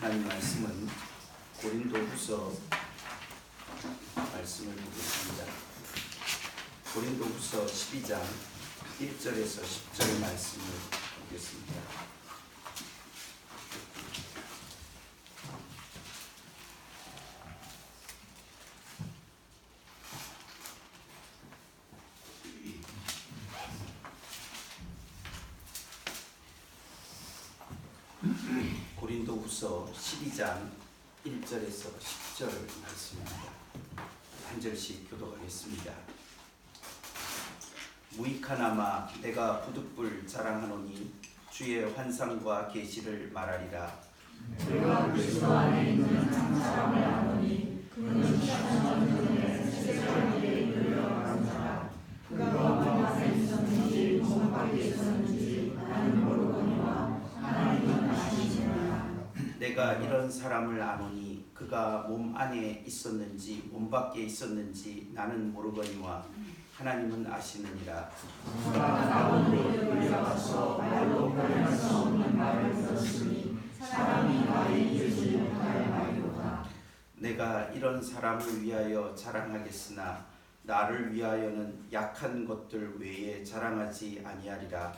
하나님 말씀은 고린도후서 말씀을 보겠습니다. 고린도후서 12장 1절에서 10절 말씀을 보겠습니다. 고린도후서 12장 1절에서 10절 말씀입니다. 한 절씩 교독하겠습니다. 무익하나마 내가 부득불 자랑하노니 주의 환상과 계시를 말하리라. 내가 그리스도 안에 있는 한 사람을 아노니 그는 천년전에 세상에 이르러 간 자라. 그가 몸 안에 있었는지 몸 밖에 있었는지 나는 모르거니와 하나님은 아시니라. 내가 이런 사람을 아노니 그가 몸 안에 있었는지 몸 밖에 있었는지 나는 모르거니와 하나님은 아시느니라. 그가 가운데 끌려가서 말로 표현할 수 없는 말을 들었으니 사람이 말이 이르지 못할 말이로다. 내가 이런 사람을 위하여 자랑하겠으나 나를 위하여는 약한 것들 외에 자랑하지 아니하리라.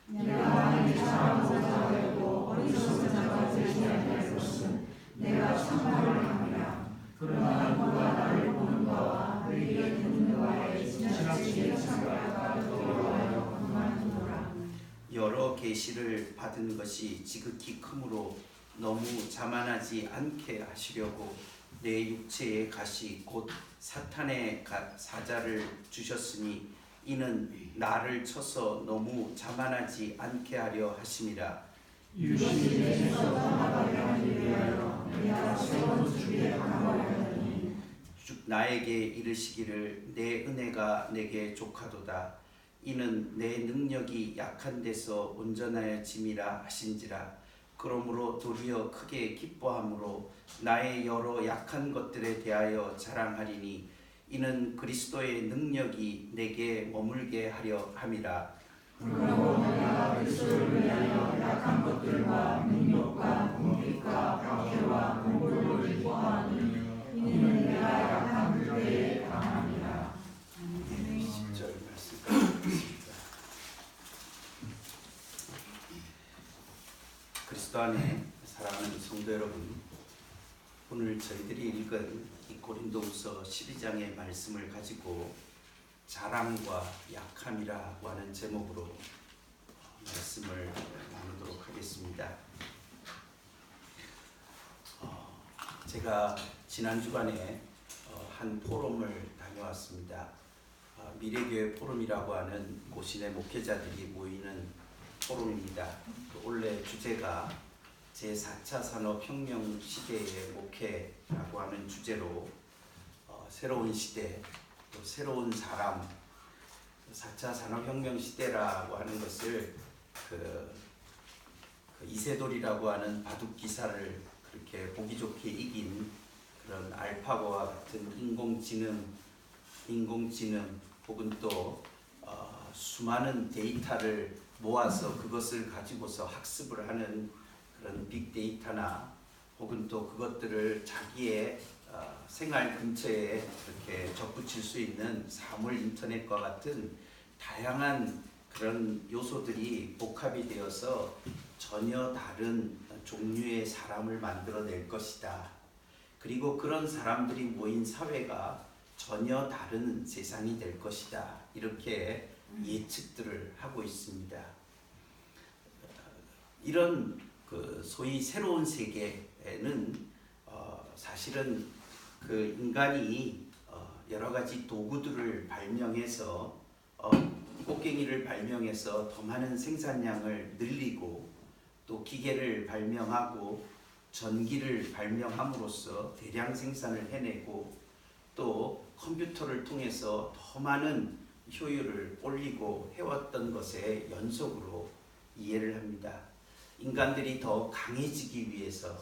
내가 이 사람보다 알고 어리석은 자가 되지 아니할 것은 내가 참말을 함이라. 그러나 누가 나를 보는 바와 너희에게 듣는 바에 지나치게 참을까 두려워하여 그만두노라. 여러 계시를 받은 것이 지극히 크므로 너무 자만하지 않게 하시려고 내 육체의 가시 곧 사탄의 사자를 주셨으니 이는 나를 쳐서 너무 자만하지 않게 하려 하심이라. 유신이 내게서 떠나가게 하기 위하여 내가 세운 주의 강화하였더니 나에게 이르시기를 내 은혜가 내게 족하도다. 이는 내 능력이 약한 데서 온전하여 짐이라 하신지라. 그러므로 도리어 크게 기뻐함으로 나의 여러 약한 것들에 대하여 자랑하리니 이는 그리스도의 능력이 내게 머물게 하려 함이라. 그러므로 내가 그리스도를 위하여 약한 것들과 능력과 공격과 박해와 공고를 기뻐하니 이는 내가 약한 그때에 강함이라. 10절 말씀까지 보겠습니다. 그리스도 안에 사랑하는 성도 여러분, 오늘 저희들이 읽은 이 고린도후서 12장의 말씀을 가지고 자랑과 약함이라고 하는 제목으로 말씀을 나누도록 하겠습니다. 제가 지난 주간에 한 포럼을 다녀왔습니다. 미래교회 포럼이라고 하는 고신의 목회자들이 모이는 포럼입니다. 원래 주제가 제4차 산업혁명 시대의 목회라고 하는 주제로 새로운 시대, 또 새로운 사람, 4차 산업혁명 시대라고 하는 것을 그 이세돌이라고 하는 바둑 기사를 그렇게 보기 좋게 이긴 그런 알파고와 같은 인공지능 혹은 또 수많은 데이터를 모아서 그것을 가지고서 학습을 하는 그런 빅데이터나 혹은 또 그것들을 자기의 생활 근처에 이렇게 접붙일 수 있는 사물 인터넷과 같은 다양한 그런 요소들이 복합이 되어서 전혀 다른 종류의 사람을 만들어낼 것이다. 그리고 그런 사람들이 모인 사회가 전혀 다른 세상이 될 것이다. 이렇게 예측들을 하고 있습니다. 이런 그 소위 새로운 세계에는 사실은 그 인간이 여러 가지 도구들을 발명해서 꽃갱이를 발명해서 더 많은 생산량을 늘리고 또 기계를 발명하고 전기를 발명함으로써 대량 생산을 해내고 또 컴퓨터를 통해서 더 많은 효율을 올리고 해왔던 것의 연속으로 이해를 합니다. 인간들이 더 강해지기 위해서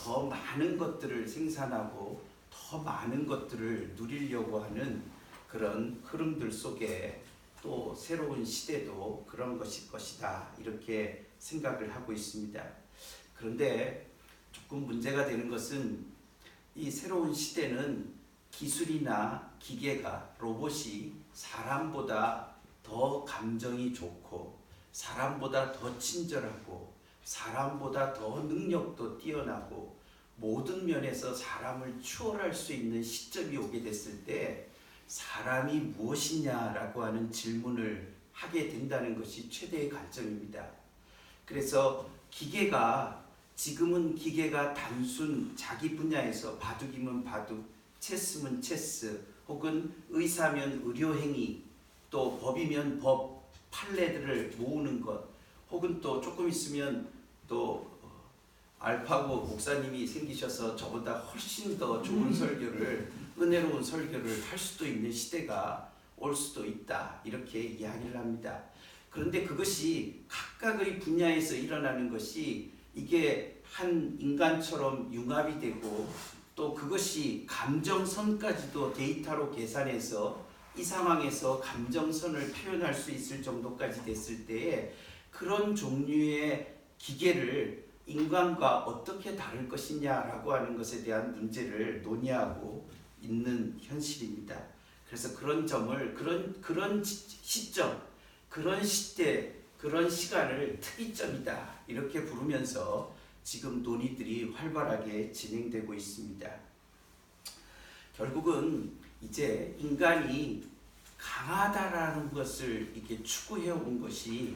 더 많은 것들을 생산하고 더 많은 것들을 누리려고 하는 그런 흐름들 속에 또 새로운 시대도 그런 것일 것이다. 이렇게 생각을 하고 있습니다. 그런데 조금 문제가 되는 것은 이 새로운 시대는 기술이나 기계가 로봇이 사람보다 더 감정이 좋고 사람보다 더 친절하고 사람보다 더 능력도 뛰어나고 모든 면에서 사람을 추월할 수 있는 시점이 오게 됐을 때 사람이 무엇이냐라고 하는 질문을 하게 된다는 것이 최대의 관점입니다. 그래서 지금은 기계가 단순 자기 분야에서 바둑이면 바둑, 체스면 체스, 혹은 의사면 의료행위, 또 법이면 법, 판례들을 모으는 것, 혹은 또 조금 있으면 또 알파고 목사님이 생기셔서 저보다 훨씬 더 좋은 설교를, 은혜로운 설교를 할 수도 있는 시대가 올 수도 있다, 이렇게 이야기를 합니다. 그런데 그것이 각각의 분야에서 일어나는 것이 이게 한 인간처럼 융합이 되고 또 그것이 감정선까지도 데이터로 계산해서 이 상황에서 감정선을 표현할 수 있을 정도까지 됐을 때에 그런 종류의 기계를 인간과 어떻게 다룰 것이냐라고 하는 것에 대한 문제를 논의하고 있는 현실입니다. 그래서 그런 점을 그런 시점, 그런 시대, 그런 시간을 특이점이다 이렇게 부르면서 지금 논의들이 활발하게 진행되고 있습니다. 결국은 이제 인간이 강하다라는 것을 이렇게 추구해 온 것이,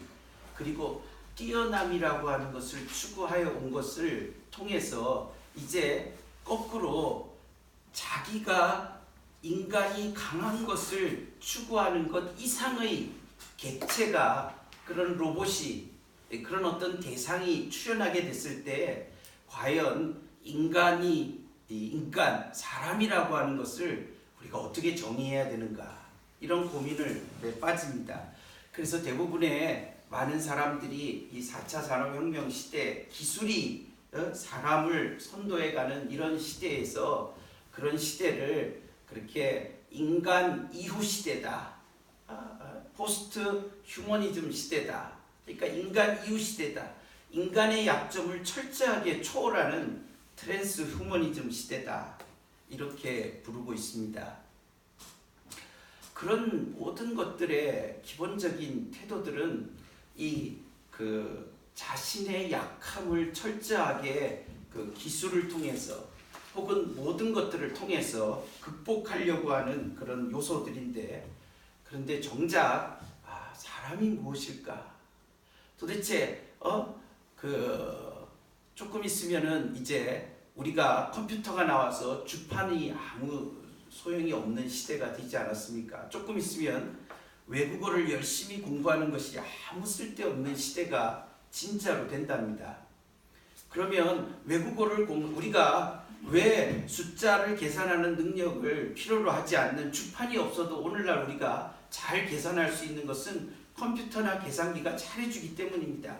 그리고 뛰어남이라고 하는 것을 추구하여 온 것을 통해서 이제 거꾸로 자기가 인간이 강한 것을 추구하는 것 이상의 객체가, 그런 로봇이, 그런 어떤 대상이 출현하게 됐을 때 과연 사람이라고 하는 것을 우리가 어떻게 정의해야 되는가, 이런 고민을 빠집니다. 그래서 대부분의 많은 사람들이 이 4차 산업혁명 시대, 기술이 사람을 선도해가는 이런 시대에서 그런 시대를 그렇게 인간 이후 시대다, 포스트 휴머니즘 시대다, 그러니까 인간 이후 시대다, 인간의 약점을 철저하게 초월하는 트랜스 휴머니즘 시대다, 이렇게 부르고 있습니다. 그런 모든 것들의 기본적인 태도들은 자신의 약함을 철저하게 기술을 통해서 혹은 모든 것들을 통해서 극복하려고 하는 그런 요소들인데, 그런데 정작 사람이 무엇일까? 도대체 조금 있으면은 이제 우리가 컴퓨터가 나와서 주판이 아무 소용이 없는 시대가 되지 않았습니까? 조금 있으면 외국어를 열심히 공부하는 것이 아무 쓸데없는 시대가 진짜로 된답니다. 그러면 외국어를 우리가 왜 숫자를 계산하는 능력을 필요로 하지 않는 주판이 없어도 오늘날 우리가 잘 계산할 수 있는 것은 컴퓨터나 계산기가 잘해주기 때문입니다.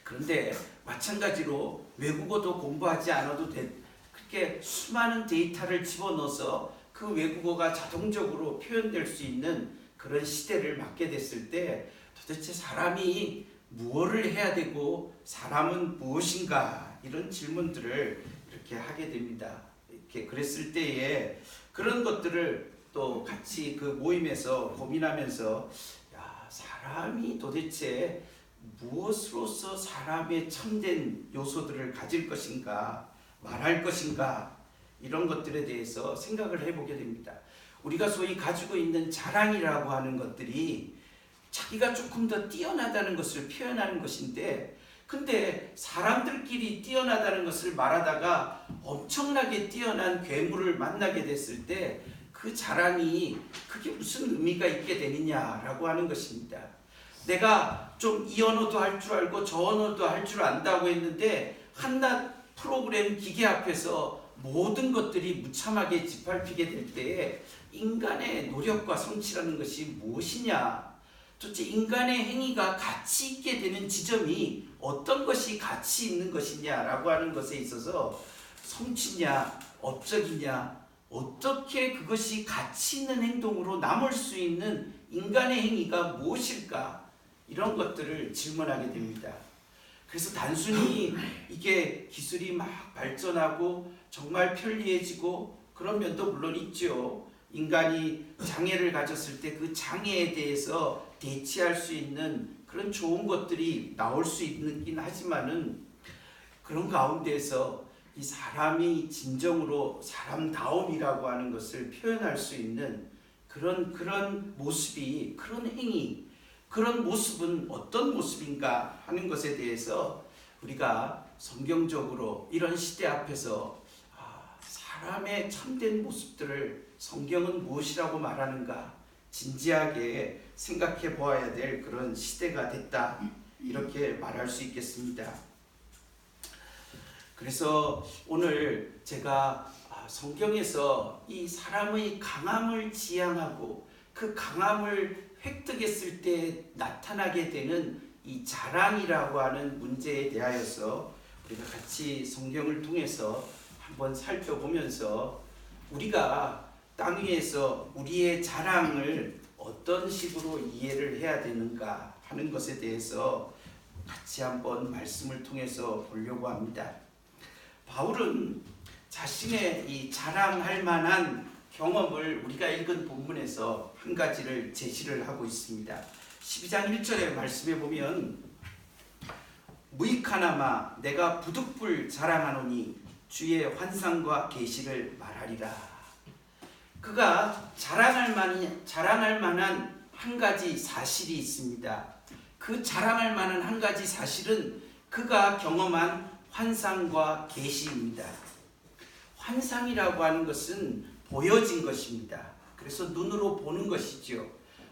그런데 마찬가지로 외국어도 공부하지 않아도 그렇게 수많은 데이터를 집어넣어서 그 외국어가 자동적으로 표현될 수 있는 그런 시대를 맞게 됐을 때 도대체 사람이 무엇을 해야 되고 사람은 무엇인가, 이런 질문들을 이렇게 하게 됩니다. 이렇게 그랬을 때에 그런 것들을 또 같이 그 모임에서 고민하면서 사람이 도대체 무엇으로서 사람의 참된 요소들을 가질 것인가, 말할 것인가, 이런 것들에 대해서 생각을 해보게 됩니다. 우리가 소위 가지고 있는 자랑이라고 하는 것들이 자기가 조금 더 뛰어나다는 것을 표현하는 것인데, 근데 사람들끼리 뛰어나다는 것을 말하다가 엄청나게 뛰어난 괴물을 만나게 됐을 때 그 자랑이 그게 무슨 의미가 있게 되느냐라고 하는 것입니다. 내가 좀 이 언어도 할 줄 알고 저 언어도 할 줄 안다고 했는데 한낱 프로그램 기계 앞에서 모든 것들이 무참하게 짓밟히게 될 때에 인간의 노력과 성취라는 것이 무엇이냐, 도대체 인간의 행위가 가치 있게 되는 지점이 어떤 것이 가치 있는 것이냐라고 하는 것에 있어서 성취냐, 업적이냐, 어떻게 그것이 가치 있는 행동으로 남을 수 있는 인간의 행위가 무엇일까, 이런 것들을 질문하게 됩니다. 그래서 단순히 이게 기술이 막 발전하고 정말 편리해지고 그런 면도 물론 있죠. 인간이 장애를 가졌을 때 그 장애에 대해서 대치할 수 있는 그런 좋은 것들이 나올 수 있긴 하지만은 그런 가운데서 이 사람이 진정으로 사람다움이라고 하는 것을 표현할 수 있는 그런 모습이, 그런 행위, 그런 모습은 어떤 모습인가 하는 것에 대해서 우리가 성경적으로 이런 시대 앞에서 사람의 참된 모습들을 성경은 무엇이라고 말하는가 진지하게 생각해 보아야 될 그런 시대가 됐다, 이렇게 말할 수 있겠습니다. 그래서 오늘 제가 성경에서 이 사람의 강함을 지향하고 그 강함을 획득했을 때 나타나게 되는 이 자랑이라고 하는 문제에 대하여서 우리가 같이 성경을 통해서 한번 살펴보면서 우리가 땅 위에서 우리의 자랑을 어떤 식으로 이해를 해야 되는가 하는 것에 대해서 같이 한번 말씀을 통해서 보려고 합니다. 바울은 자신의 이 자랑할 만한 경험을 우리가 읽은 본문에서 한 가지를 제시를 하고 있습니다. 12장 1절에 말씀해 보면 무익하나마 내가 부득불 자랑하노니 주의 환상과 계시를 말하리라. 그가 자랑할 만한 한 가지 사실이 있습니다. 그 자랑할 만한 한 가지 사실은 그가 경험한 환상과 계시입니다. 환상이라고 하는 것은 보여진 것입니다. 그래서 눈으로 보는 것이죠.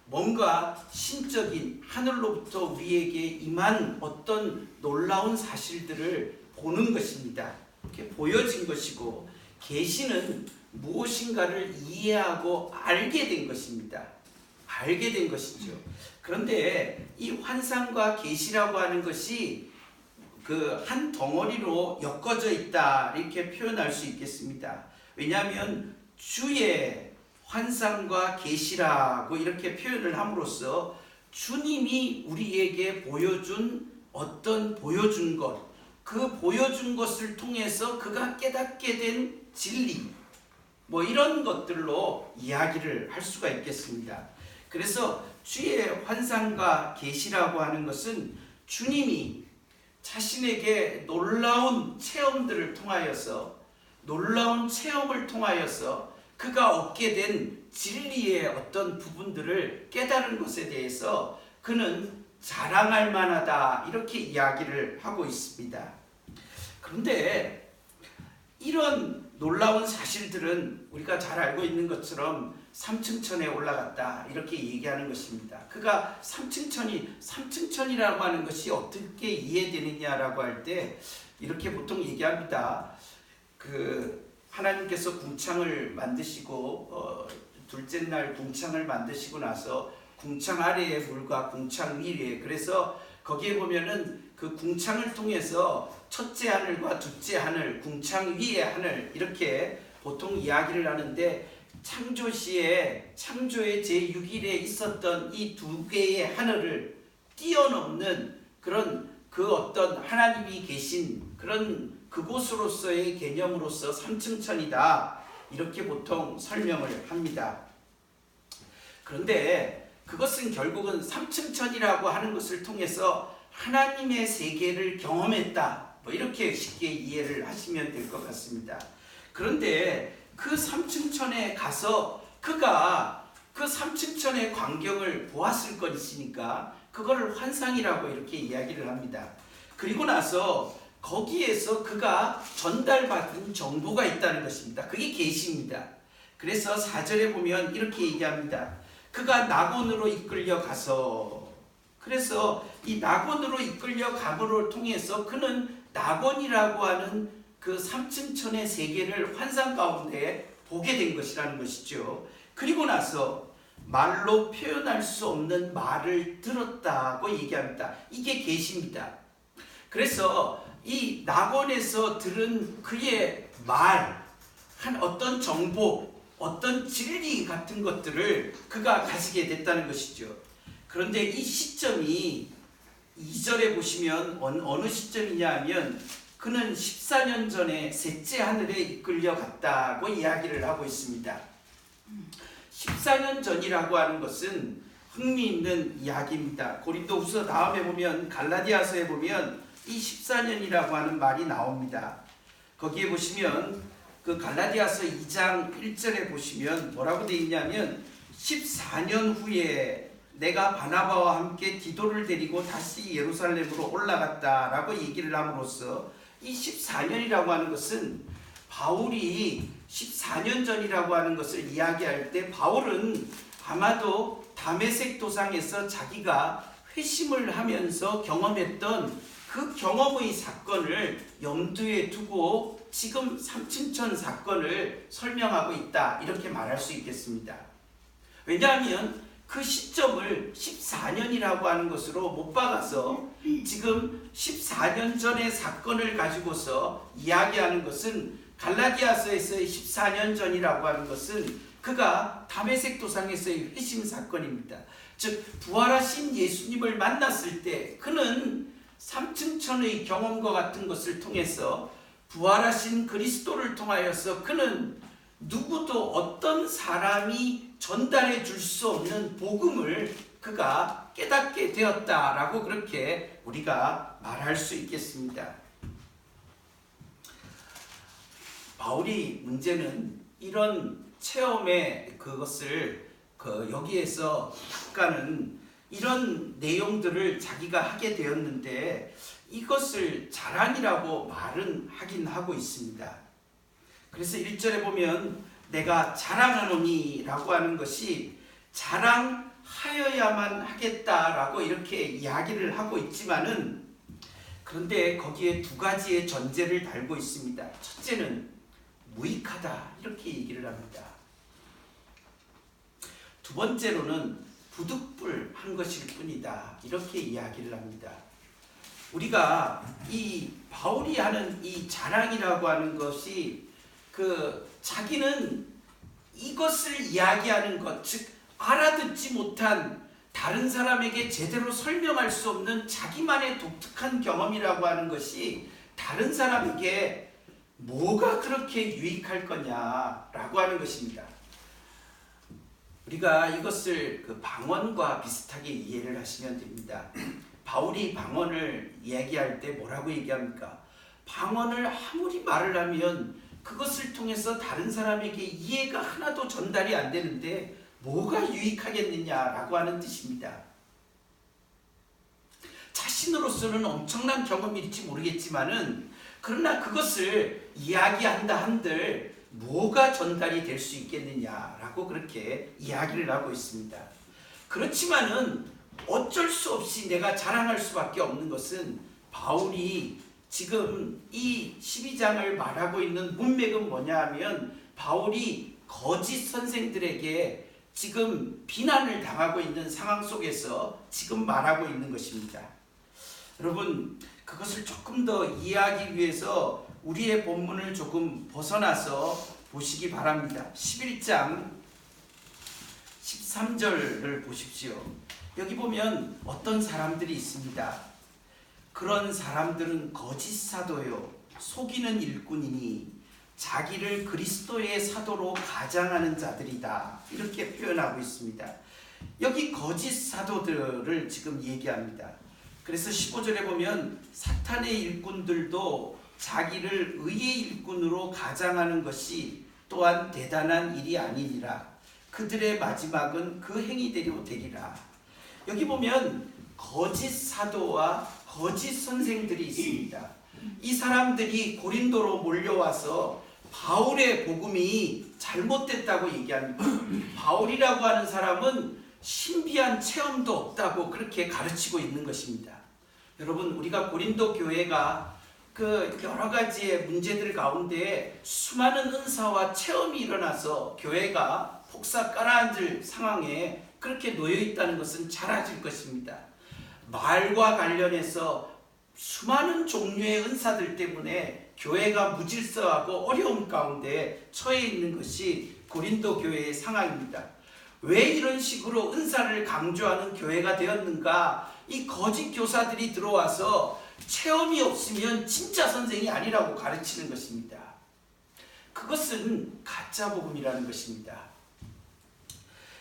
뭔가 신적인 하늘로부터 우리에게 임한 어떤 놀라운 사실들을 보는 것입니다. 이렇게 보여진 것이고, 계시는 무엇인가를 이해하고 알게 된 것입니다. 알게 된 것이죠. 그런데 이 환상과 계시라고 하는 것이 그 한 덩어리로 엮어져 있다, 이렇게 표현할 수 있겠습니다. 왜냐하면 주의 환상과 계시라고 이렇게 표현을 함으로써 주님이 우리에게 보여준 것, 그 보여준 것을 통해서 그가 깨닫게 된 진리, 이런 것들로 이야기를 할 수가 있겠습니다. 그래서 주의 환상과 계시라고 하는 것은 주님이 자신에게 놀라운 체험을 통하여서 그가 얻게 된 진리의 어떤 부분들을 깨달은 것에 대해서 그는 자랑할 만하다, 이렇게 이야기를 하고 있습니다. 그런데 이런 놀라운 사실들은 우리가 잘 알고 있는 것처럼 3층천에 올라갔다, 이렇게 얘기하는 것입니다. 그가 3층천이라고 하는 것이 어떻게 이해되느냐라고 할 때 이렇게 보통 얘기합니다. 하나님께서 궁창을 만드시고 둘째 날 궁창을 만드시고 나서 궁창 아래의 물과 궁창 위에, 그래서 거기에 보면은 그 궁창을 통해서 첫째 하늘과 둘째 하늘, 궁창 위의 하늘, 이렇게 보통 이야기를 하는데, 창조시에 창조의 제6일에 있었던 이 두 개의 하늘을 뛰어넘는 그 어떤 하나님이 계신 그곳으로서의 개념으로서 3층천이다, 이렇게 보통 설명을 합니다. 그런데 그것은 결국은 3층천이라고 하는 것을 통해서 하나님의 세계를 경험했다, 이렇게 쉽게 이해를 하시면 될 것 같습니다. 그런데 그 3층천에 가서 그가 그 3층천의 광경을 보았을 것이니까 그거를 환상이라고 이렇게 이야기를 합니다. 그리고 나서 거기에서 그가 전달받은 정보가 있다는 것입니다. 그게 계시입니다. 그래서 4절에 보면 이렇게 얘기합니다. 그가 낙원으로 이끌려 가서, 그래서 이 낙원으로 이끌려 감으로 통해서 그는 낙원이라고 하는 그 3층천의 세계를 환상 가운데 보게 된 것이라는 것이죠. 그리고 나서 말로 표현할 수 없는 말을 들었다고 얘기합니다. 이게 계시입니다. 그래서 이 낙원에서 들은 그의 말, 한 어떤 정보, 어떤 진리 같은 것들을 그가 가지게 됐다는 것이죠. 그런데 이 시점이 2절에 보시면 어느 시점이냐 하면 그는 14년 전에 셋째 하늘에 이끌려 갔다고 이야기를 하고 있습니다. 14년 전이라고 하는 것은 흥미있는 이야기입니다. 고린도후서 다음에 보면 갈라디아서에 보면 이 14년이라고 하는 말이 나옵니다. 거기에 보시면 그 갈라디아서 2장 1절에 보시면 뭐라고 되어 있냐면 14년 후에 내가 바나바와 함께 디도를 데리고 다시 예루살렘으로 올라갔다라고 얘기를 함으로써 이 14년이라고 하는 것은 바울이 14년 전이라고 하는 것을 이야기할 때 바울은 아마도 다메섹 도상에서 자기가 회심을 하면서 경험했던 그 경험의 사건을 염두에 두고 지금 삼층천 사건을 설명하고 있다 이렇게 말할 수 있겠습니다. 왜냐하면 그 시점을 14년이라고 하는 것으로 못 박아서 지금 14년 전의 사건을 가지고서 이야기하는 것은 갈라디아서에서의 14년 전이라고 하는 것은 그가 다메섹 도상에서의 회심 사건입니다. 즉 부활하신 예수님을 만났을 때 그는 삼층천의 경험과 같은 것을 통해서 부활하신 그리스도를 통하여서 그는 누구도 어떤 사람이 전달해 줄 수 없는 복음을 그가 깨닫게 되었다라고 그렇게 우리가 말할 수 있겠습니다. 바울이 문제는 이런 체험의 그것을 여기에서 약간은 이런 내용들을 자기가 하게 되었는데 이것을 자랑이라고 말은 하긴 하고 있습니다. 그래서 1절에 보면 내가 자랑하노니 라고 하는 것이 자랑하여야만 하겠다라고 이렇게 이야기를 하고 있지만은 그런데 거기에 두 가지의 전제를 달고 있습니다. 첫째는 무익하다 이렇게 얘기를 합니다. 두 번째로는 부득불한 것일 뿐이다 이렇게 이야기를 합니다. 우리가 이 바울이 하는 이 자랑이라고 하는 것이 자기는 이것을 이야기하는 것, 즉 알아듣지 못한 다른 사람에게 제대로 설명할 수 없는 자기만의 독특한 경험이라고 하는 것이 다른 사람에게 뭐가 그렇게 유익할 거냐라고 하는 것입니다. 우리가 이것을 방언과 비슷하게 이해를 하시면 됩니다. 바울이 방언을 얘기할 때 뭐라고 얘기합니까? 방언을 아무리 말을 하면 그것을 통해서 다른 사람에게 이해가 하나도 전달이 안 되는데 뭐가 유익하겠느냐라고 하는 뜻입니다. 자신으로서는 엄청난 경험일지 모르겠지만은 그러나 그것을 이야기한다 한들 뭐가 전달이 될 수 있겠느냐라고 그렇게 이야기를 하고 있습니다. 그렇지만은 어쩔 수 없이 내가 자랑할 수밖에 없는 것은 바울이 지금 이 12장을 말하고 있는 문맥은 뭐냐 하면 바울이 거짓 선생들에게 지금 비난을 당하고 있는 상황 속에서 지금 말하고 있는 것입니다. 여러분 그것을 조금 더 이해하기 위해서 우리의 본문을 조금 벗어나서 보시기 바랍니다. 11장 13절을 보십시오. 여기 보면 어떤 사람들이 있습니다. 그런 사람들은 거짓 사도요 속이는 일꾼이니 자기를 그리스도의 사도로 가장하는 자들이다 이렇게 표현하고 있습니다. 여기 거짓 사도들을 지금 얘기합니다. 그래서 15절에 보면 사탄의 일꾼들도 자기를 의의 일꾼으로 가장하는 것이 또한 대단한 일이 아니니라. 그들의 마지막은 그 행위대로 되리라. 여기 보면 거짓 사도와 거짓 선생들이 있습니다. 이 사람들이 고린도로 몰려와서 바울의 복음이 잘못됐다고 얘기합니다. 바울이라고 하는 사람은 신비한 체험도 없다고 그렇게 가르치고 있는 것입니다. 여러분 우리가 고린도 교회가 여러 가지의 문제들 가운데 수많은 은사와 체험이 일어나서 교회가 폭삭 깔아앉을 상황에 그렇게 놓여 있다는 것은 잘 아실 것입니다. 말과 관련해서 수많은 종류의 은사들 때문에 교회가 무질서하고 어려움 가운데 처해 있는 것이 고린도 교회의 상황입니다. 왜 이런 식으로 은사를 강조하는 교회가 되었는가? 이 거짓 교사들이 들어와서 체험이 없으면 진짜 선생이 아니라고 가르치는 것입니다. 그것은 가짜 복음이라는 것입니다.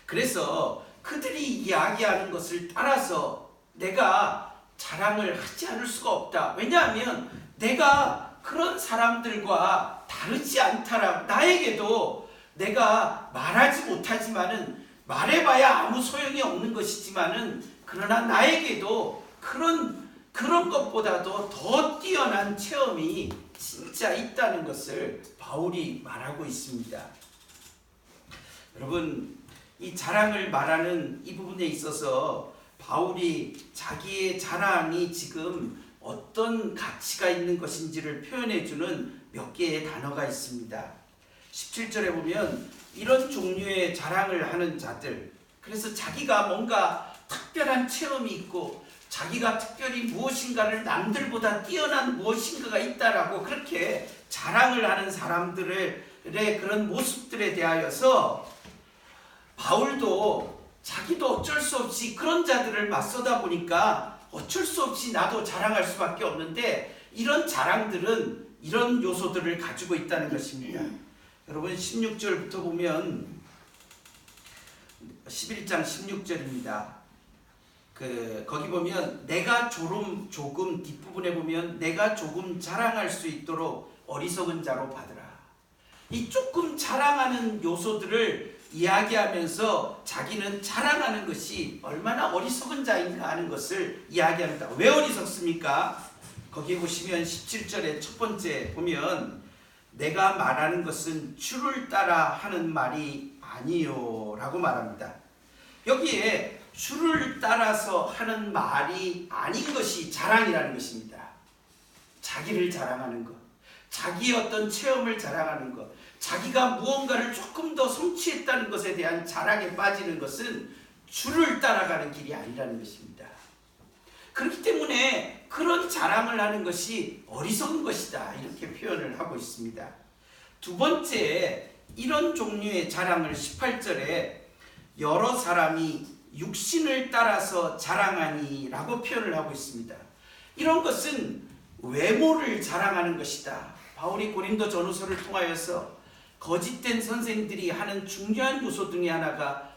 그래서 그들이 이야기하는 것을 따라서 내가 자랑을 하지 않을 수가 없다. 왜냐하면 내가 그런 사람들과 다르지 않다라. 나에게도 내가 말하지 못하지만은 말해봐야 아무 소용이 없는 것이지만은 그러나 나에게도 그런 것보다도 더 뛰어난 체험이 진짜 있다는 것을 바울이 말하고 있습니다. 여러분, 이 자랑을 말하는 이 부분에 있어서 바울이 자기의 자랑이 지금 어떤 가치가 있는 것인지를 표현해주는 몇 개의 단어가 있습니다. 17절에 보면 이런 종류의 자랑을 하는 자들, 그래서 자기가 뭔가 특별한 체험이 있고 자기가 특별히 무엇인가를 남들보다 뛰어난 무엇인가가 있다라고 그렇게 자랑을 하는 사람들의 그런 모습들에 대하여서 바울도 자기도 어쩔 수 없이 그런 자들을 맞서다 보니까 어쩔 수 없이 나도 자랑할 수밖에 없는데 이런 자랑들은 이런 요소들을 가지고 있다는 것입니다. 여러분 16절부터 보면 11장 16절입니다. 거기 보면 내가 조금 뒷부분에 보면 내가 조금 자랑할 수 있도록 어리석은 자로 받으라. 이 조금 자랑하는 요소들을 이야기하면서 자기는 자랑하는 것이 얼마나 어리석은 자인가 하는 것을 이야기합니다. 왜 어리석습니까? 거기 보시면 17절에 첫 번째 보면 내가 말하는 것은 주를 따라 하는 말이 아니요 라고 말합니다. 여기에 주를 따라서 하는 말이 아닌 것이 자랑이라는 것입니다. 자기를 자랑하는 것, 자기의 어떤 체험을 자랑하는 것, 자기가 무언가를 조금 더 성취했다는 것에 대한 자랑에 빠지는 것은 주를 따라가는 길이 아니라는 것입니다. 그렇기 때문에 그런 자랑을 하는 것이 어리석은 것이다 이렇게 표현을 하고 있습니다. 두 번째, 이런 종류의 자랑을 18절에 여러 사람이 육신을 따라서 자랑하니 라고 표현을 하고 있습니다. 이런 것은 외모를 자랑하는 것이다. 바울이 고린도 전후서를 통하여서 거짓된 선생들이 하는 중요한 요소 중에 하나가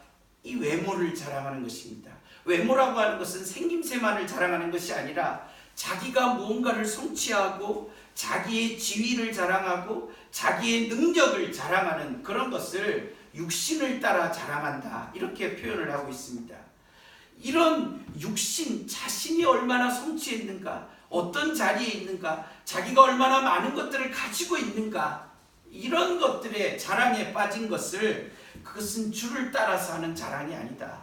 이 외모를 자랑하는 것입니다. 외모라고 하는 것은 생김새만을 자랑하는 것이 아니라 자기가 무언가를 성취하고 자기의 지위를 자랑하고 자기의 능력을 자랑하는 그런 것을 육신을 따라 자랑한다 이렇게 표현을 하고 있습니다. 이런 육신, 자신이 얼마나 성취했는가, 어떤 자리에 있는가, 자기가 얼마나 많은 것들을 가지고 있는가, 이런 것들의 자랑에 빠진 것을 그것은 주를 따라서 하는 자랑이 아니다.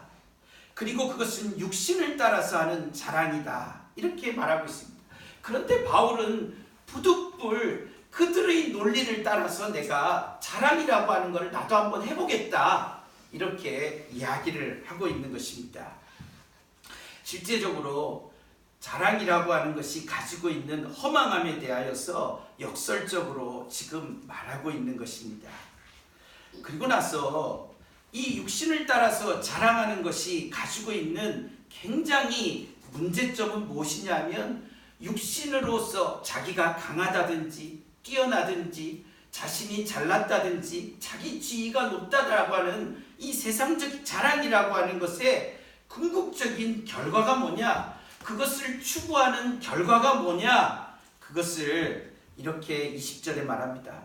그리고 그것은 육신을 따라서 하는 자랑이다 이렇게 말하고 있습니다. 그런데 바울은 부득불 그들의 논리를 따라서 내가 자랑이라고 하는 것을 나도 한번 해보겠다 이렇게 이야기를 하고 있는 것입니다. 실제적으로 자랑이라고 하는 것이 가지고 있는 허망함에 대하여서 역설적으로 지금 말하고 있는 것입니다. 그리고 나서 이 육신을 따라서 자랑하는 것이 가지고 있는 굉장히 문제점은 무엇이냐면 육신으로서 자기가 강하다든지 뛰어나든지 자신이 잘났다든지 자기 지위가 높다라고 하는 이 세상적 자랑이라고 하는 것의 궁극적인 결과가 뭐냐, 그것을 추구하는 결과가 뭐냐, 그것을 이렇게 20절에 말합니다.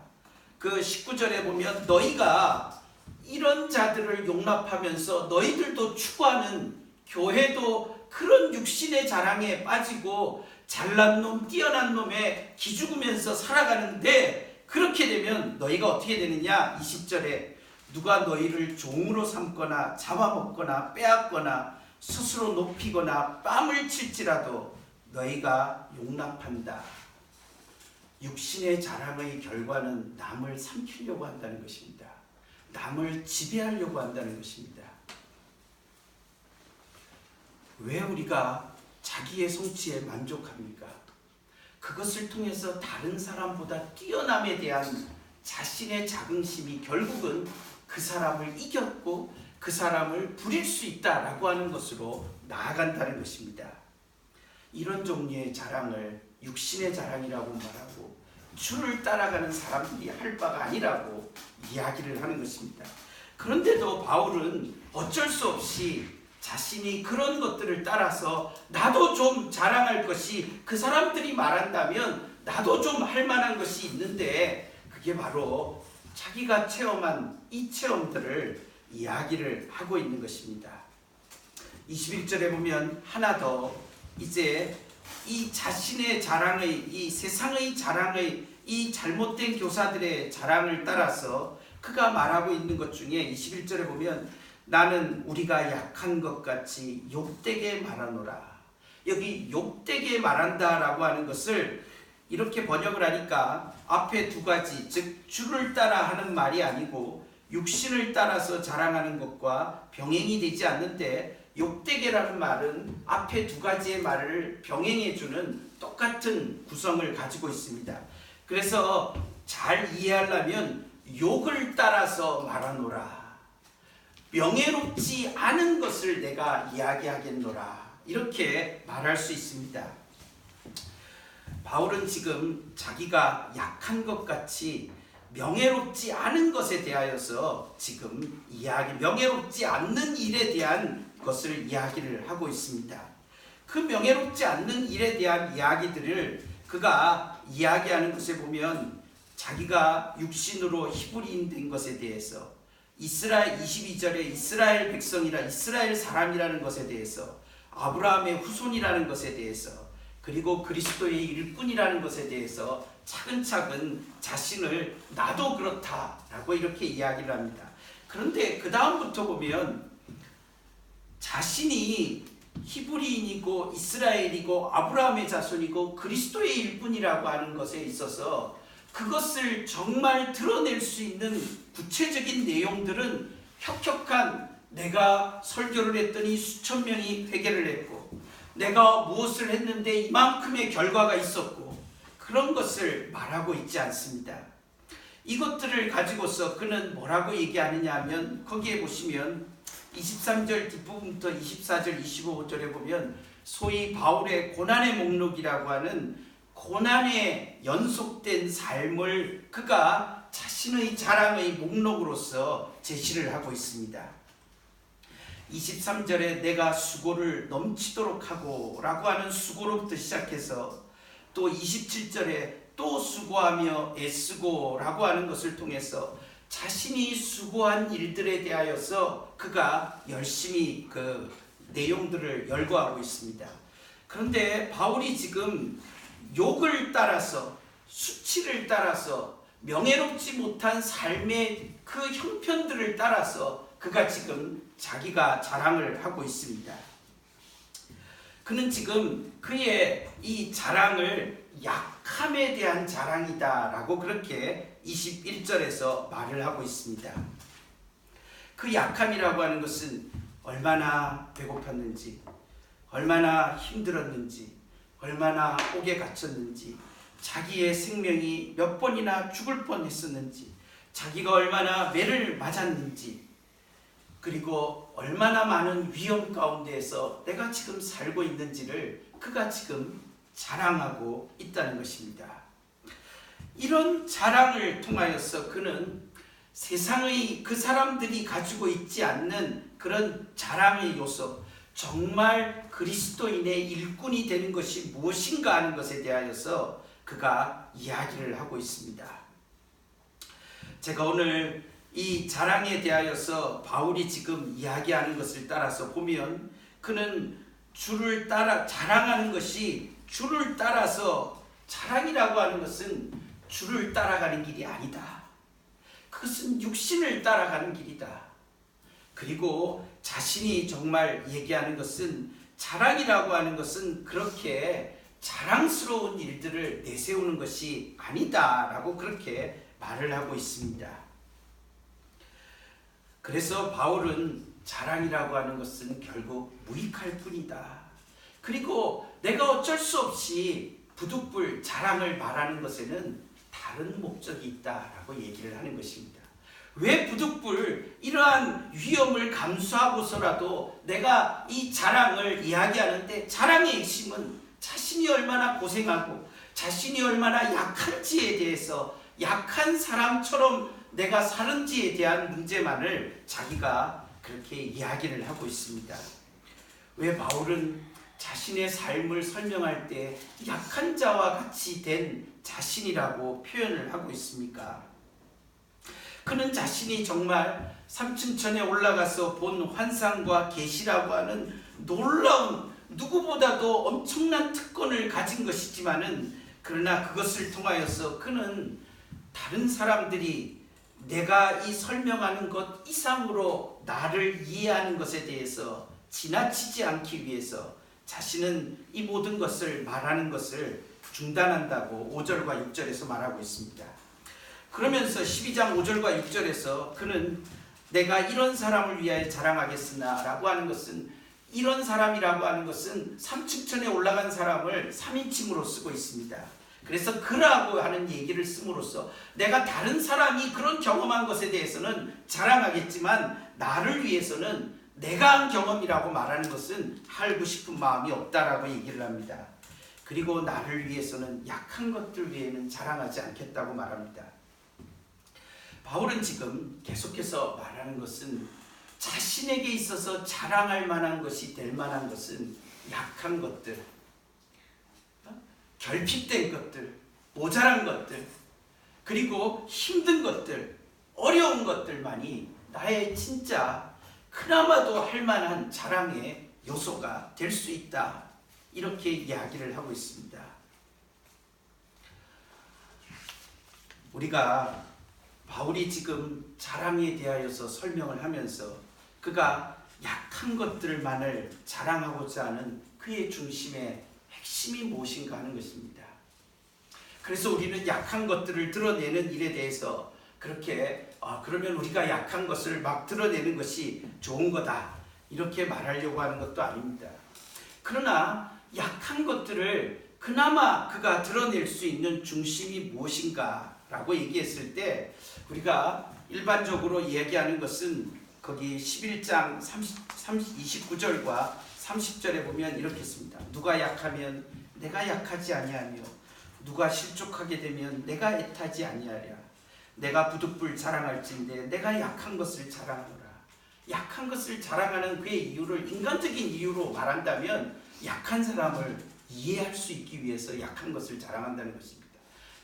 그 19절에 보면 너희가 이런 자들을 용납하면서 너희들도 추구하는 교회도 그런 육신의 자랑에 빠지고 잘난 놈, 뛰어난 놈에 기죽으면서 살아가는데 그렇게 되면 너희가 어떻게 되느냐? 20절에 누가 너희를 종으로 삼거나 잡아먹거나 빼앗거나 스스로 높이거나 뺨을 칠지라도 너희가 용납한다. 육신의 자랑의 결과는 남을 삼키려고 한다는 것입니다. 남을 지배하려고 한다는 것입니다. 왜 우리가 자기의 성취에 만족합니까? 그것을 통해서 다른 사람보다 뛰어남에 대한 자신의 자긍심이 결국은 그 사람을 이겼고 그 사람을 부릴 수 있다라고 하는 것으로 나아간다는 것입니다. 이런 종류의 자랑을 육신의 자랑이라고 말하고 주를 따라가는 사람들이 할 바가 아니라고 이야기를 하는 것입니다. 그런데도 바울은 어쩔 수 없이 자신이 그런 것들을 따라서 나도 좀 자랑할 것이, 그 사람들이 말한다면 나도 좀 할 만한 것이 있는데, 그게 바로 자기가 체험한 이 체험들을 이야기를 하고 있는 것입니다. 21절에 보면 하나 더, 이제 이 자신의 자랑의, 이 세상의 자랑의, 이 잘못된 교사들의 자랑을 따라서 그가 말하고 있는 것 중에 21절에 보면 나는 우리가 약한 것 같이 욕되게 말하노라. 여기 욕되게 말한다 라고 하는 것을 이렇게 번역을 하니까 앞에 두 가지, 즉 주를 따라 하는 말이 아니고 육신을 따라서 자랑하는 것과 병행이 되지 않는데, 욕되게라는 말은 앞에 두 가지의 말을 병행해주는 똑같은 구성을 가지고 있습니다. 그래서 잘 이해하려면 욕을 따라서 말하노라, 명예롭지 않은 것을 내가 이야기하겠노라, 이렇게 말할 수 있습니다. 바울은 지금 자기가 약한 것 같이 명예롭지 않은 것에 대하여서 지금 명예롭지 않는 일에 대한 것을 이야기를 하고 있습니다. 그 명예롭지 않는 일에 대한 이야기들을 그가 이야기하는 것에 보면 자기가 육신으로 히브리인 된 것에 대해서, 이스라엘 22절에 이스라엘 백성이라 이스라엘 사람이라는 것에 대해서, 아브라함의 후손이라는 것에 대해서, 그리고 그리스도의 일꾼이라는 것에 대해서 차근차근 자신을 나도 그렇다라고 이렇게 이야기를 합니다. 그런데 그 다음부터 보면 자신이 히브리인이고 이스라엘이고 아브라함의 자손이고 그리스도의 일꾼이라고 하는 것에 있어서 그것을 정말 드러낼 수 있는 구체적인 내용들은 혁혁한, 내가 설교를 했더니 수천 명이 회개를 했고, 내가 무엇을 했는데 이만큼의 결과가 있었고, 그런 것을 말하고 있지 않습니다. 이것들을 가지고서 그는 뭐라고 얘기하느냐 하면, 거기에 보시면 23절 뒷부분부터 24절 25절에 보면 소위 바울의 고난의 목록이라고 하는 고난에 연속된 삶을 그가 자신의 자랑의 목록으로서 제시를 하고 있습니다. 23절에 내가 수고를 넘치도록 하고 라고 하는 수고로부터 시작해서 또 27절에 또 수고하며 애쓰고 라고 하는 것을 통해서 자신이 수고한 일들에 대하여서 그가 열심히 그 내용들을 열거하고 있습니다. 그런데 바울이 지금 욕을 따라서, 수치를 따라서, 명예롭지 못한 삶의 그 형편들을 따라서 그가 지금 자기가 자랑을 하고 있습니다. 그는 지금 그의 이 자랑을 약함에 대한 자랑이다 라고 그렇게 21절에서 말을 하고 있습니다. 그 약함이라고 하는 것은 얼마나 배고팠는지, 얼마나 힘들었는지, 얼마나 옥에 갇혔는지, 자기의 생명이 몇 번이나 죽을 뻔했었는지, 자기가 얼마나 매를 맞았는지, 그리고 얼마나 많은 위험 가운데에서 내가 지금 살고 있는지를 그가 지금 자랑하고 있다는 것입니다. 이런 자랑을 통하여서 그는 세상의 그 사람들이 가지고 있지 않는 그런 자랑의 요소, 정말 그리스도인의 일꾼이 되는 것이 무엇인가 하는 것에 대하여서 그가 이야기를 하고 있습니다. 제가 오늘 이 자랑에 대하여서 바울이 지금 이야기하는 것을 따라서 보면 그는 주를 따라 자랑하는 것이, 주를 따라서, 자랑이라고 하는 것은 주를 따라가는 길이 아니다. 그것은 육신을 따라가는 길이다. 그리고 자신이 정말 얘기하는 것은, 자랑이라고 하는 것은 그렇게 자랑스러운 일들을 내세우는 것이 아니다 라고 그렇게 말을 하고 있습니다. 그래서 바울은 자랑이라고 하는 것은 결국 무익할 뿐이다. 그리고 내가 어쩔 수 없이 부득불 자랑을 말하는 것에는 다른 목적이 있다라고 얘기를 하는 것입니다. 왜 부득불 이러한 위험을 감수하고서라도 내가 이 자랑을 이야기하는데, 자랑의 핵심은 자신이 얼마나 고생하고 자신이 얼마나 약한지에 대해서 약한 사람처럼 내가 사는지에 대한 문제만을 자기가 그렇게 이야기를 하고 있습니다. 왜 바울은 자신의 삶을 설명할 때 약한 자와 같이 된 자신이라고 표현을 하고 있습니까? 그는 자신이 정말 삼층천에 올라가서 본 환상과 계시라고 하는 놀라운 누구보다도 엄청난 특권을 가진 것이지만은 그러나 그것을 통하여서 그는 다른 사람들이 내가 이 설명하는 것 이상으로 나를 이해하는 것에 대해서 지나치지 않기 위해서 자신은 이 모든 것을 말하는 것을 중단한다고 5절과 6절에서 말하고 있습니다. 그러면서 12장 5절과 6절에서 그는 내가 이런 사람을 위하여 자랑하겠으나 라고 하는 것은 이런 사람이라고 하는 것은 삼층천에 올라간 사람을 3인칭으로 쓰고 있습니다. 그래서 그라고 하는 얘기를 씀으로써 내가 다른 사람이 그런 경험한 것에 대해서는 자랑하겠지만 나를 위해서는 내가 한 경험이라고 말하는 것은 하고 싶은 마음이 없다라고 얘기를 합니다. 그리고 나를 위해서는 약한 것들 외에는 자랑하지 않겠다고 말합니다. 바울은 지금 계속해서 말하는 것은 자신에게 있어서 자랑할 만한 것이 될 만한 것은 약한 것들, 결핍된 것들, 모자란 것들, 그리고 힘든 것들, 어려운 것들만이 나의 진짜 그나마도 할 만한 자랑의 요소가 될 수 있다. 이렇게 이야기를 하고 있습니다. 우리가 바울이 지금 자랑에 대하여서 설명을 하면서 그가 약한 것들만을 자랑하고자 하는 그의 중심의 핵심이 무엇인가 하는 것입니다. 그래서 우리는 약한 것들을 드러내는 일에 대해서 그렇게 그러면 우리가 약한 것을 막 드러내는 것이 좋은 거다 이렇게 말하려고 하는 것도 아닙니다. 그러나 약한 것들을 그나마 그가 드러낼 수 있는 중심이 무엇인가 라고 얘기했을 때 우리가 일반적으로 이야기하는 것은 거기 11장 29절과 30절에 보면 이렇게 씁니다. 누가 약하면 내가 약하지 아니하며 누가 실족하게 되면 내가 애타지 아니하랴. 내가 부득불 자랑할진대 내가 약한 것을 자랑하노라. 약한 것을 자랑하는 그의 이유를 인간적인 이유로 말한다면 약한 사람을 이해할 수 있기 위해서 약한 것을 자랑한다는 것입니다.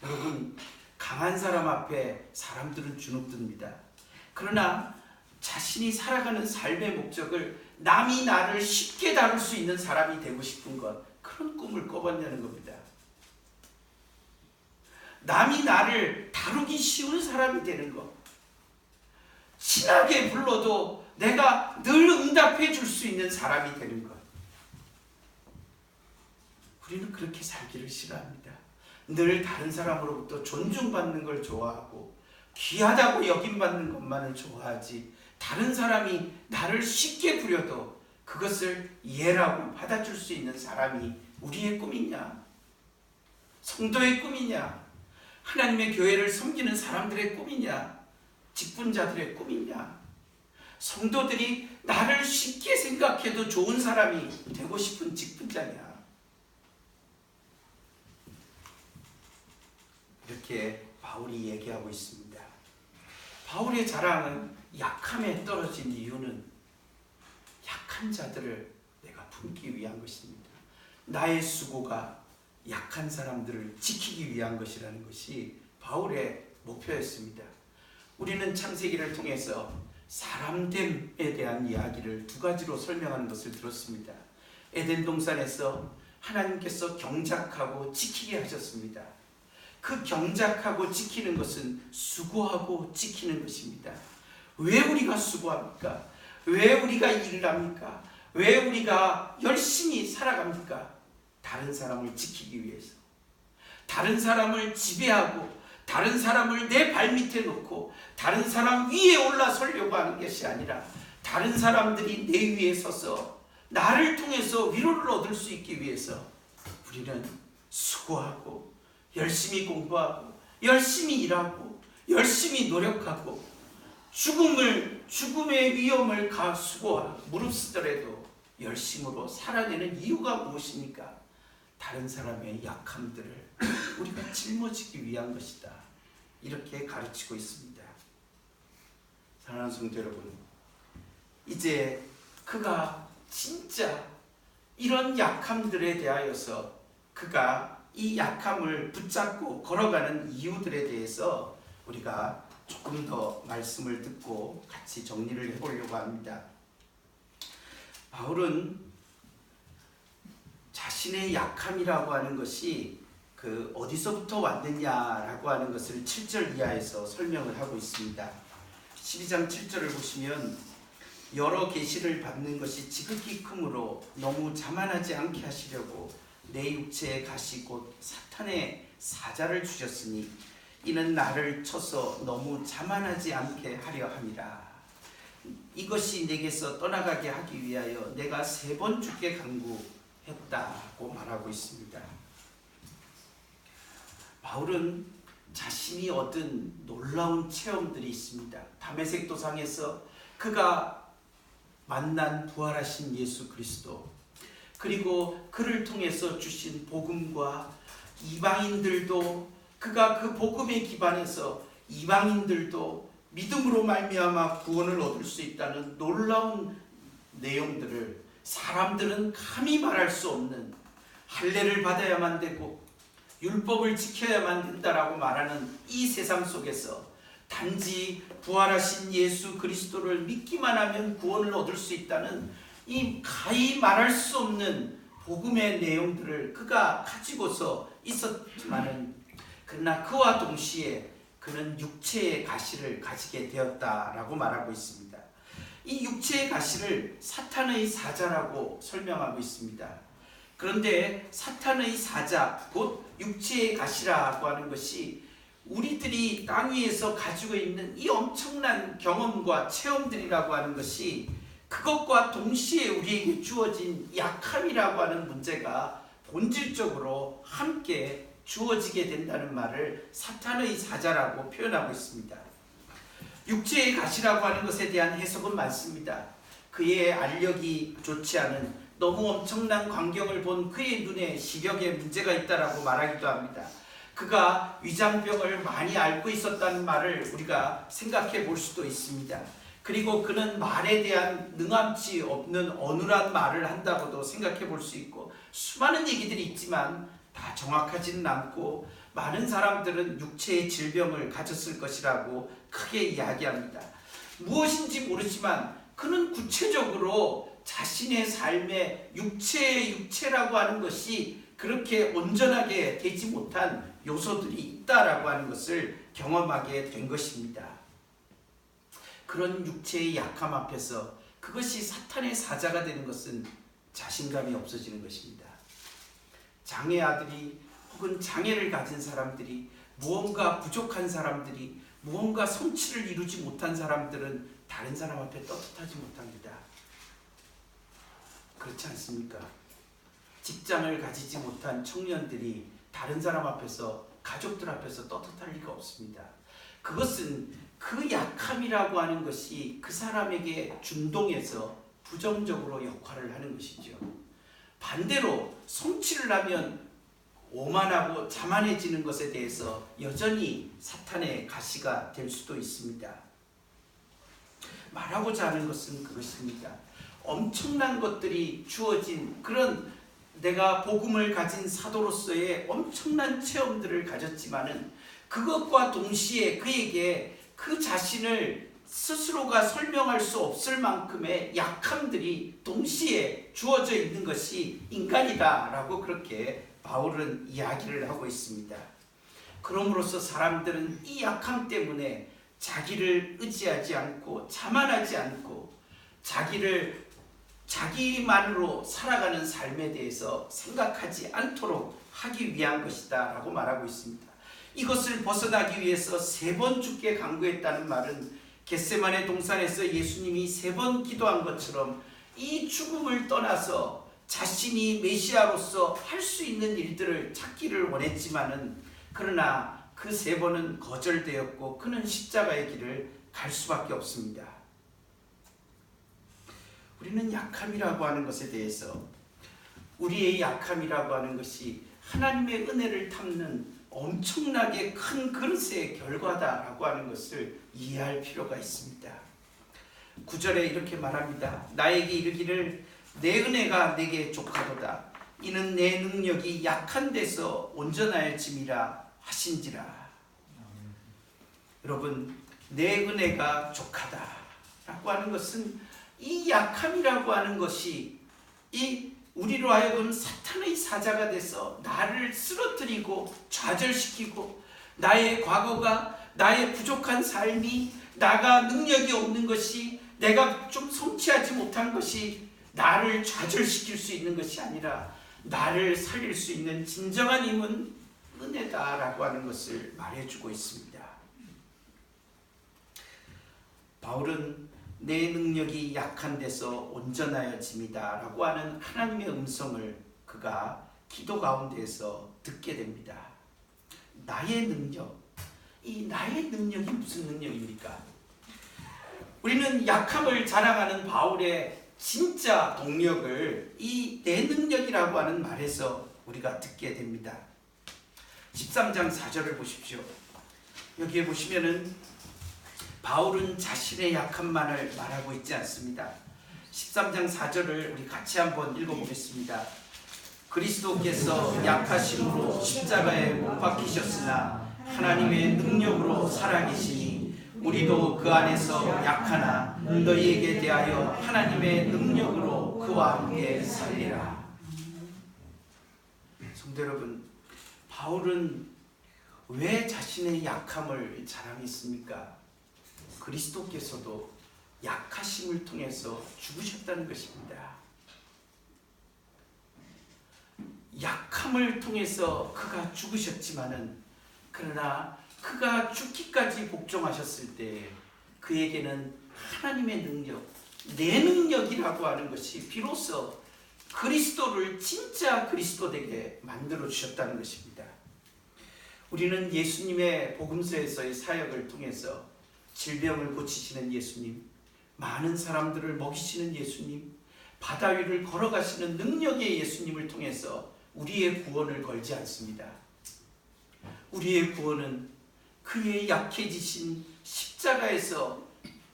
여러분, 강한 사람 앞에 사람들은 주눅듭니다. 그러나 자신이 살아가는 삶의 목적을 남이 나를 쉽게 다룰 수 있는 사람이 되고 싶은 것, 그런 꿈을 꿔본다는 겁니다. 남이 나를 다루기 쉬운 사람이 되는 것, 친하게 불러도 내가 늘 응답해 줄 수 있는 사람이 되는 것. 우리는 그렇게 살기를 싫어합니다. 늘 다른 사람으로부터 존중받는 걸 좋아하고 귀하다고 여김받는 것만을 좋아하지 다른 사람이 나를 쉽게 부려도 그것을 이해라고 받아줄 수 있는 사람이 우리의 꿈이냐? 성도의 꿈이냐? 하나님의 교회를 섬기는 사람들의 꿈이냐? 직분자들의 꿈이냐? 성도들이 나를 쉽게 생각해도 좋은 사람이 되고 싶은 직분자냐? 이렇게 바울이 얘기하고 있습니다. 바울의 자랑은 약함에 떨어진 이유는 약한 자들을 내가 품기 위한 것입니다. 나의 수고가 약한 사람들을 지키기 위한 것이라는 것이 바울의 목표였습니다. 우리는 창세기를 통해서 사람됨에 대한 이야기를 두 가지로 설명하는 것을 들었습니다. 에덴 동산에서 하나님께서 경작하고 지키게 하셨습니다. 그 경작하고 지키는 것은 수고하고 지키는 것입니다. 왜 우리가 수고합니까? 왜 우리가 일을 합니까? 왜 우리가 열심히 살아갑니까? 다른 사람을 지키기 위해서. 다른 사람을 지배하고 다른 사람을 내 발밑에 놓고 다른 사람 위에 올라서려고 하는 것이 아니라 다른 사람들이 내 위에 서서 나를 통해서 위로를 얻을 수 있기 위해서 우리는 수고하고 열심히 공부하고 열심히 일하고 열심히 노력하고 죽음의 위험을 수고하고 무릅쓰더라도 열심으로 살아내는 이유가 무엇입니까? 다른 사람의 약함들을 우리가 짊어지기 위한 것이다. 이렇게 가르치고 있습니다. 사랑하는 성도 여러분, 이제 그가 진짜 이런 약함들에 대하여서 그가 이 약함을 붙잡고 걸어가는 이유들에 대해서 우리가 조금 더 말씀을 듣고 같이 정리를 해보려고 합니다. 바울은 자신의 약함이라고 하는 것이 어디서부터 왔느냐라고 하는 것을 7절 이하에서 설명을 하고 있습니다. 12장 7절을 보시면 여러 계시를 받는 것이 지극히 크므로 너무 자만하지 않게 하시려고 내 육체에 가시 곧 사탄의 사자를 주셨으니 이는 나를 쳐서 너무 자만하지 않게 하려 함이라. 이것이 내게서 떠나가게 하기 위하여 내가 3번 주께 간구했다고 말하고 있습니다. 바울은 자신이 얻은 놀라운 체험들이 있습니다. 다메섹 도상에서 그가 만난 부활하신 예수 그리스도, 그리고 그를 통해서 주신 복음과 이방인들도 그가 그 복음에 기반해서 이방인들도 믿음으로 말미암아 구원을 얻을 수 있다는 놀라운 내용들을 사람들은 감히 말할 수 없는, 할례를 받아야만 되고 율법을 지켜야만 된다라고 말하는 이 세상 속에서 단지 부활하신 예수 그리스도를 믿기만 하면 구원을 얻을 수 있다는 이 가히 말할 수 없는 복음의 내용들을 그가 가지고서 있었지만은, 그러나 그와 동시에 그는 육체의 가시를 가지게 되었다라고 말하고 있습니다. 이 육체의 가시를 사탄의 사자라고 설명하고 있습니다. 그런데 사탄의 사자, 곧 육체의 가시라고 하는 것이 우리들이 땅 위에서 가지고 있는 이 엄청난 경험과 체험들이라고 하는 것이 그것과 동시에 우리에게 주어진 약함이라고 하는 문제가 본질적으로 함께 주어지게 된다는 말을 사탄의 사자라고 표현하고 있습니다. 육체의 가시라고 하는 것에 대한 해석은 많습니다. 그의 알력이 좋지 않은, 너무 엄청난 광경을 본 그의 눈에 시력에 문제가 있다라고 말하기도 합니다. 그가 위장병을 많이 앓고 있었다는 말을 우리가 생각해 볼 수도 있습니다. 그리고 그는 말에 대한 능함치 없는 어눌한 말을 한다고도 생각해 볼 수 있고, 수많은 얘기들이 있지만 다 정확하지는 않고 많은 사람들은 육체의 질병을 가졌을 것이라고 크게 이야기합니다. 무엇인지 모르지만 그는 구체적으로 자신의 삶에 육체라고 하는 것이 그렇게 온전하게 되지 못한 요소들이 있다라고 하는 것을 경험하게 된 것입니다. 그런 육체의 약함 앞에서 그것이 사탄의 사자가 되는 것은 자신감이 없어지는 것입니다. 장애 아들이 혹은 장애를 가진 사람들이, 무언가 부족한 사람들이, 무언가 성취를 이루지 못한 사람들은 다른 사람 앞에 떳떳하지 못합니다. 그렇지 않습니까? 직장을 가지지 못한 청년들이 다른 사람 앞에서, 가족들 앞에서 떳떳할 리가 없습니다. 그것은 그 약함이라고 하는 것이 그 사람에게 준동해서 부정적으로 역할을 하는 것이죠. 반대로 성취를 하면 오만하고 자만해지는 것에 대해서 여전히 사탄의 가시가 될 수도 있습니다. 말하고자 하는 것은 그것입니다. 엄청난 것들이 주어진 그런, 내가 복음을 가진 사도로서의 엄청난 체험들을 가졌지만은 그것과 동시에 그에게 그 자신을 스스로가 설명할 수 없을 만큼의 약함들이 동시에 주어져 있는 것이 인간이다라고 그렇게 바울은 이야기를 하고 있습니다. 그럼으로써 사람들은 이 약함 때문에 자기를 의지하지 않고 자만하지 않고 자기만으로 살아가는 삶에 대해서 생각하지 않도록 하기 위한 것이다 라고 말하고 있습니다. 이것을 벗어나기 위해서 3번 주께 간구했다는 말은 겟세마네 동산에서 예수님이 3번 기도한 것처럼 이 죽음을 떠나서 자신이 메시아로서 할 수 있는 일들을 찾기를 원했지만은, 그러나 그 3번은 거절되었고 그는 십자가의 길을 갈 수밖에 없습니다. 우리는 약함이라고 하는 것에 대해서 우리의 약함이라고 하는 것이 하나님의 은혜를 담는 엄청나게 큰 그릇의 결과다라고 하는 것을 이해할 필요가 있습니다. 9절에 이렇게 말합니다. 나에게 이르기를 내 은혜가 내게 족하도다. 이는 내 능력이 약한 데서 온전하여짐이라 하신지라. 여러분, 내 은혜가 족하다라고 하는 것은 이 약함이라고 하는 것이 이 우리로 하여금 사탄의 사자가 돼서 나를 쓰러뜨리고 좌절시키고 나의 과거가, 나의 부족한 삶이, 나가 능력이 없는 것이, 내가 좀 성취하지 못한 것이 나를 좌절시킬 수 있는 것이 아니라 나를 살릴 수 있는 진정한 힘은 은혜다라고 하는 것을 말해주고 있습니다. 바울은 내 능력이 약한 데서 온전하여짐이다 라고 하는 하나님의 음성을 그가 기도 가운데에서 듣게 됩니다. 나의 능력, 이 나의 능력이 무슨 능력입니까? 우리는 약함을 자랑하는 바울의 진짜 동력을 이 내 능력이라고 하는 말에서 우리가 듣게 됩니다. 13장 4절을 보십시오. 여기에 보시면은 바울은 자신의 약함만을 말하고 있지 않습니다. 13장 4절을 우리 같이 한번 읽어보겠습니다. 그리스도께서 약하심으로 십자가에 못 박히셨으나 하나님의 능력으로 살아계시니 우리도 그 안에서 약하나 너희에게 대하여 하나님의 능력으로 그와 함께 살리라. 성도 여러분, 바울은 왜 자신의 약함을 자랑했습니까? 그리스도께서도 약하심을 통해서 죽으셨다는 것입니다. 약함을 통해서 그가 죽으셨지만은, 그러나 그가 죽기까지 복종하셨을 때 그에게는 하나님의 능력, 내 능력이라고 하는 것이 비로소 그리스도를 진짜 그리스도되게 만들어 주셨다는 것입니다. 우리는 예수님의 복음서에서의 사역을 통해서 질병을 고치시는 예수님, 많은 사람들을 먹이시는 예수님, 바다 위를 걸어가시는 능력의 예수님을 통해서 우리의 구원을 걸지 않습니다. 우리의 구원은 그의 약해지신 십자가에서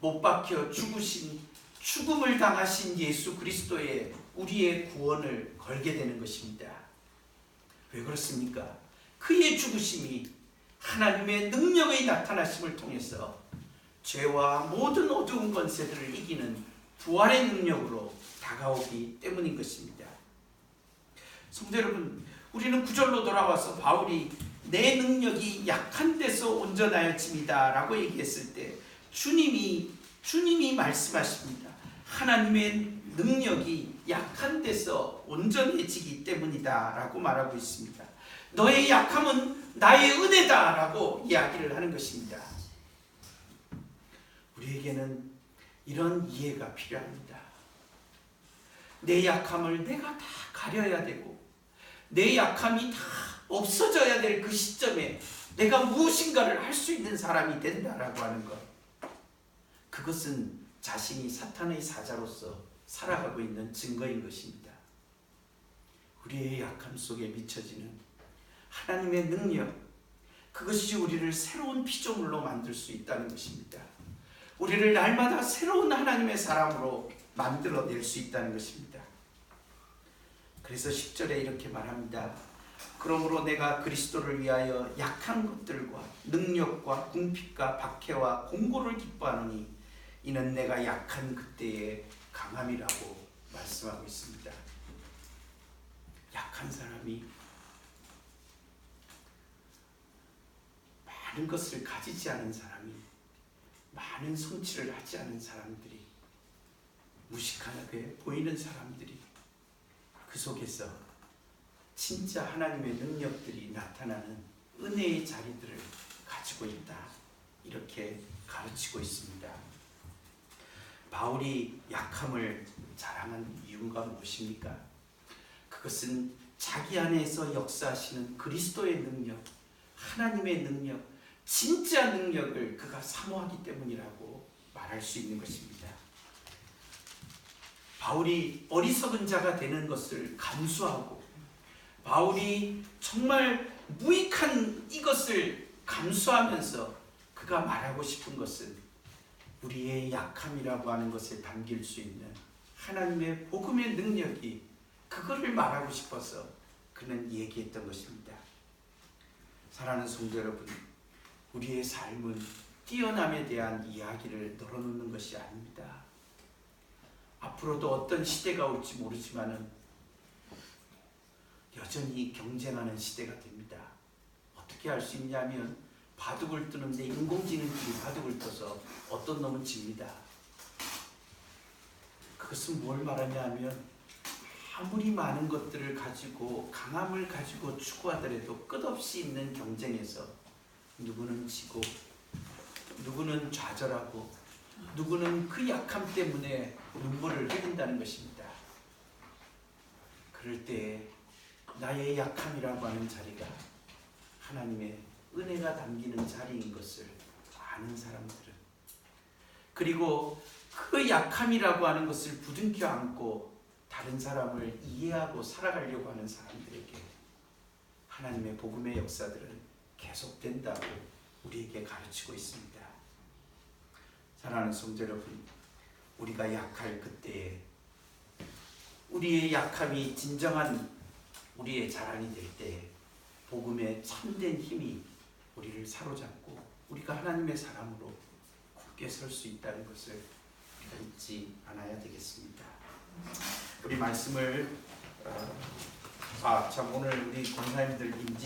못 박혀 죽으신, 죽음을 당하신 예수 그리스도의 우리의 구원을 걸게 되는 것입니다. 왜 그렇습니까? 그의 죽으심이 하나님의 능력의 나타나심을 통해서 죄와 모든 어두운 권세들을 이기는 부활의 능력으로 다가오기 때문인 것입니다. 성도 여러분, 우리는 9절로 돌아와서 바울이 내 능력이 약한 데서 온전하여짐이다 라고 얘기했을 때 주님이 말씀하십니다. 하나님의 능력이 약한 데서 온전해지기 때문이다 라고 말하고 있습니다. 너의 약함은 나의 은혜다 라고 이야기를 하는 것입니다. 우리에게는 이런 이해가 필요합니다. 내 약함을 내가 다 가려야 되고, 내 약함이 다 없어져야 될 그 시점에 내가 무엇인가를 할 수 있는 사람이 된다라고 하는 것, 그것은 자신이 사탄의 사자로서 살아가고 있는 증거인 것입니다. 우리의 약함 속에 비춰지는 하나님의 능력, 그것이 우리를 새로운 피조물로 만들 수 있다는 것입니다. 우리를 날마다 새로운 하나님의 사람으로 만들어낼 수 있다는 것입니다. 그래서 10절에 이렇게 말합니다. 그러므로 내가 그리스도를 위하여 약한 것들과 능력과 궁핍과 박해와 공고를 기뻐하노니 이는 내가 약한 그때의 강함이라고 말씀하고 있습니다. 약한 사람이, 많은 것을 가지지 않은 사람이, 많은 성취를 하지 않은 사람들이, 무식하게 보이는 사람들이 그 속에서 진짜 하나님의 능력들이 나타나는 은혜의 자리들을 가지고 있다, 이렇게 가르치고 있습니다. 바울이 약함을 자랑한 이유가 무엇입니까? 그것은 자기 안에서 역사하시는 그리스도의 능력, 하나님의 능력, 진짜 능력을 그가 사모하기 때문이라고 말할 수 있는 것입니다. 바울이 어리석은 자가 되는 것을 감수하고 바울이 정말 무익한 이것을 감수하면서 그가 말하고 싶은 것은 우리의 약함이라고 하는 것에 담길 수 있는 하나님의 복음의 능력이 그거를 말하고 싶어서 그는 얘기했던 것입니다. 사랑하는 성도 여러분, 우리의 삶은 뛰어남에 대한 이야기를 널어놓는 것이 아닙니다. 앞으로도 어떤 시대가 올지 모르지만은 여전히 경쟁하는 시대가 됩니다. 어떻게 알 수 있냐면 바둑을 뜨는데 인공지능들이 바둑을 떠서 어떤 놈은 집니다. 그것은 뭘 말하냐면 아무리 많은 것들을 가지고 강함을 가지고 추구하더라도 끝없이 있는 경쟁에서 누구는 지고 누구는 좌절하고 누구는 그 약함 때문에 눈물을 흘린다는 것입니다. 그럴 때 나의 약함이라고 하는 자리가 하나님의 은혜가 담기는 자리인 것을 아는 사람들은, 그리고 그 약함이라고 하는 것을 부둥켜 안고 다른 사람을 이해하고 살아가려고 하는 사람들에게 하나님의 복음의 역사들은 계속된다고 우리에게 가르치고 있습니다. 사랑하는 성도 여러분, 우리가 약할 그때에 우리의 약함이 진정한 우리의 자랑이 될 때에 복음의 참된 힘이 우리를 사로잡고 우리가 하나님의 사람으로 굳게 설 수 있다는 것을 우리가 잊지 않아야 되겠습니다. 우리 말씀을 오늘 우리 권사님들 임직